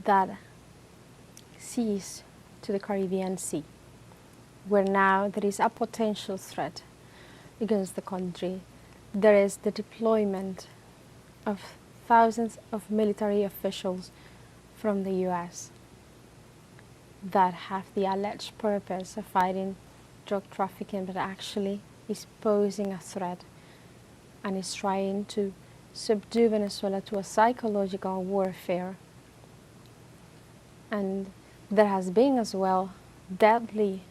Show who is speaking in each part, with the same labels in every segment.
Speaker 1: that seas to the Caribbean Sea, where now there is a potential threat against the country. There is the deployment of thousands of military officials from the US that have the alleged purpose of fighting drug trafficking, but actually is posing a threat and is trying to subdue Venezuela to a psychological warfare. And there has been as well deadly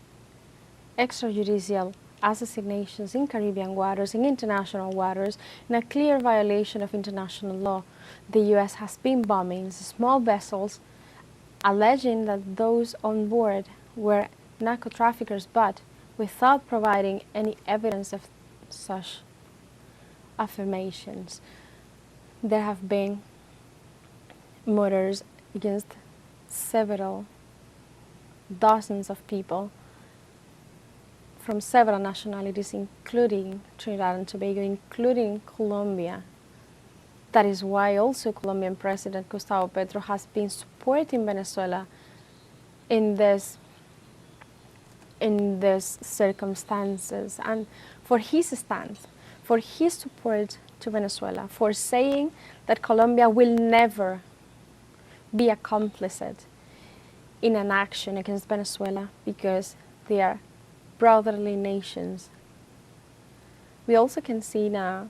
Speaker 1: extrajudicial assassinations in Caribbean waters, in international waters, in a clear violation of international law. The US has been bombing small vessels, alleging that those on board were narco traffickers, but without providing any evidence of such affirmations. There have been murders against several dozens of people from several nationalities, including Trinidad and Tobago, including Colombia. That is why also Colombian President Gustavo Petro has been supporting Venezuela in this circumstances, and for his stance, for his support to Venezuela, for saying that Colombia will never be a complicit in an action against Venezuela because they are brotherly nations. We also can see now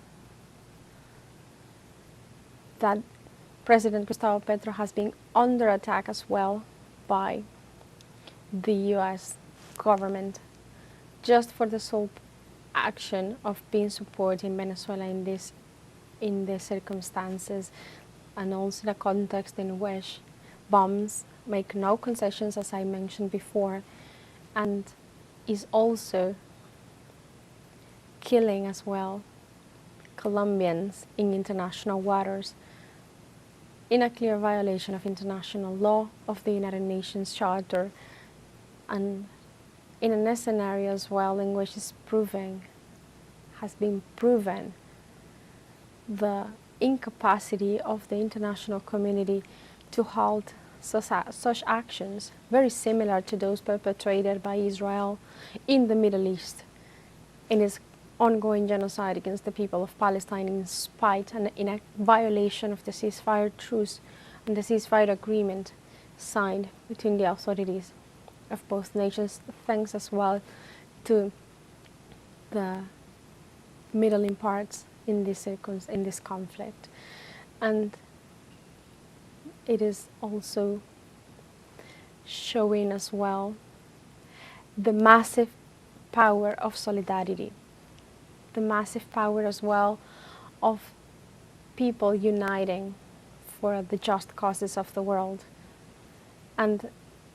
Speaker 1: that President Gustavo Petro has been under attack as well by the US government, just for the sole action of being supporting Venezuela in these circumstances, and also the context in which bombs make no concessions, as I mentioned before, and is also killing as well Colombians in international waters, in a clear violation of international law, of the United Nations Charter, and in a scenario as well in which has been proven the incapacity of the international community to halt such actions, very similar to those perpetrated by Israel in the Middle East in its ongoing genocide against the people of Palestine, in spite and in a violation of the ceasefire truce and the ceasefire agreement signed between the authorities of both nations, thanks as well to the middling parts in this conflict. And it is also showing as well the massive power of solidarity, the massive power as well of people uniting for the just causes of the world. And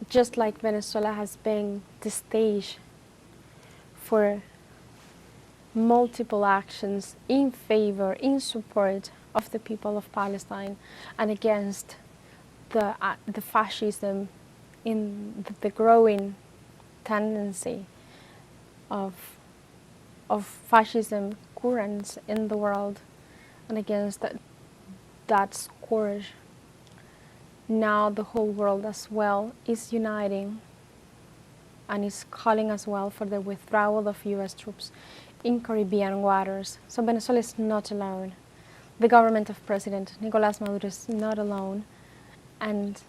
Speaker 1: just like Venezuela has been the stage for multiple actions in favor, in support of the people of Palestine and against the fascism, in the growing tendency of fascism currents in the world, and against that scourge. Now the whole world as well is uniting and is calling as well for the withdrawal of US troops in Caribbean waters. So Venezuela is not alone. The government of President Nicolas Maduro is not alone. And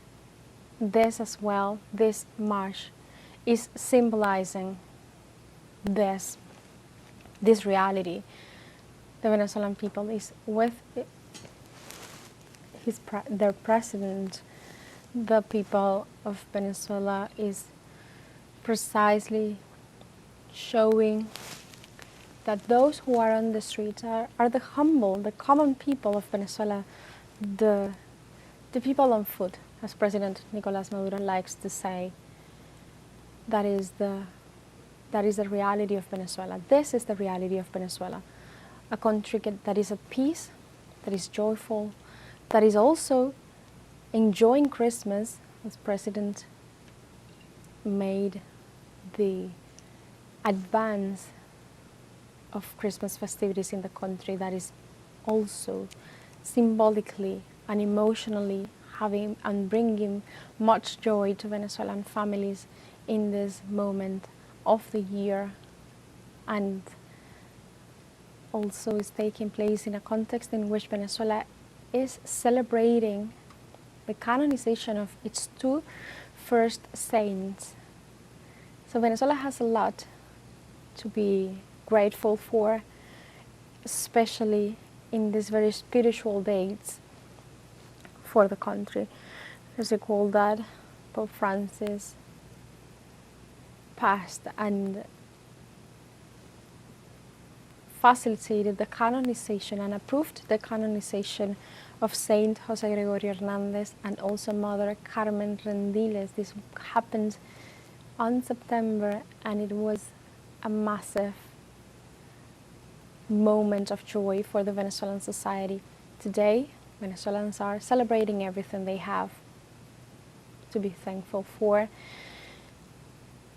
Speaker 1: this as well, this march, is symbolizing this reality. The Venezuelan people is with their president. The people of Venezuela is precisely showing that those who are on the streets are the humble, the common people of Venezuela, the people on foot, as President Nicolas Maduro likes to say. That is the reality of Venezuela. This is the reality of Venezuela. A country that is at peace, that is joyful, that is also enjoying Christmas, as President made the advance of Christmas festivities in the country, that is also symbolically and emotionally having and bringing much joy to Venezuelan families in this moment of the year, and also is taking place in a context in which Venezuela is celebrating the canonization of its two first saints. So Venezuela has a lot to be grateful for, especially in these very spiritual dates for the country. As we call that, Pope Francis passed and facilitated the canonization and approved the canonization of Saint Jose Gregorio Hernandez and also Mother Carmen Rendiles. This happened on September, and it was a massive moment of joy for the Venezuelan society. Today, Venezuelans are celebrating everything they have to be thankful for,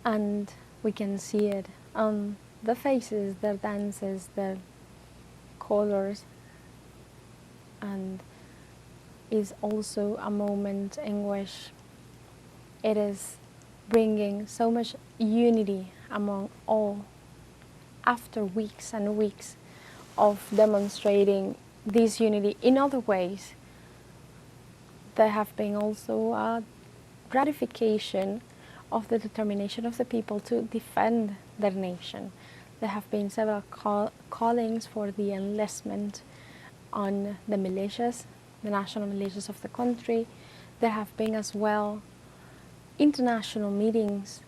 Speaker 1: and we can see it on the faces, their dances, their colors, and is also a moment in which it is bringing so much unity among all after weeks and weeks of demonstrating this unity in other ways. There have been also a gratification of the determination of the people to defend their nation. There have been several callings for the enlistment on the militias, the national militias of the country. There have been as well international meetings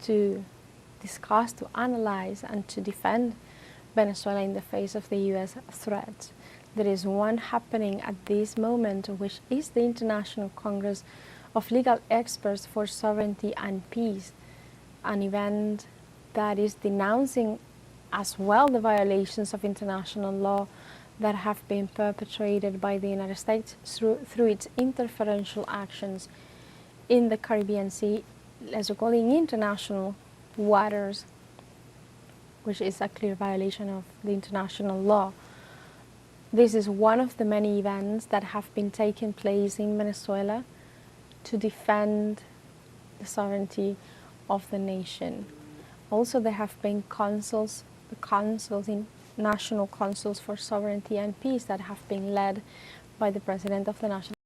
Speaker 1: to discuss, to analyze, and to defend Venezuela in the face of the US threats. There is one happening at this moment, which is the International Congress of Legal Experts for Sovereignty and Peace, an event that is denouncing as well the violations of international law that have been perpetrated by the United States through its interferential actions in the Caribbean Sea, as we call it, in international waters, which is a clear violation of the international law. This is one of the many events that have been taking place in Venezuela to defend the sovereignty of the nation. Also, there have been national councils for sovereignty and peace that have been led by the President of the National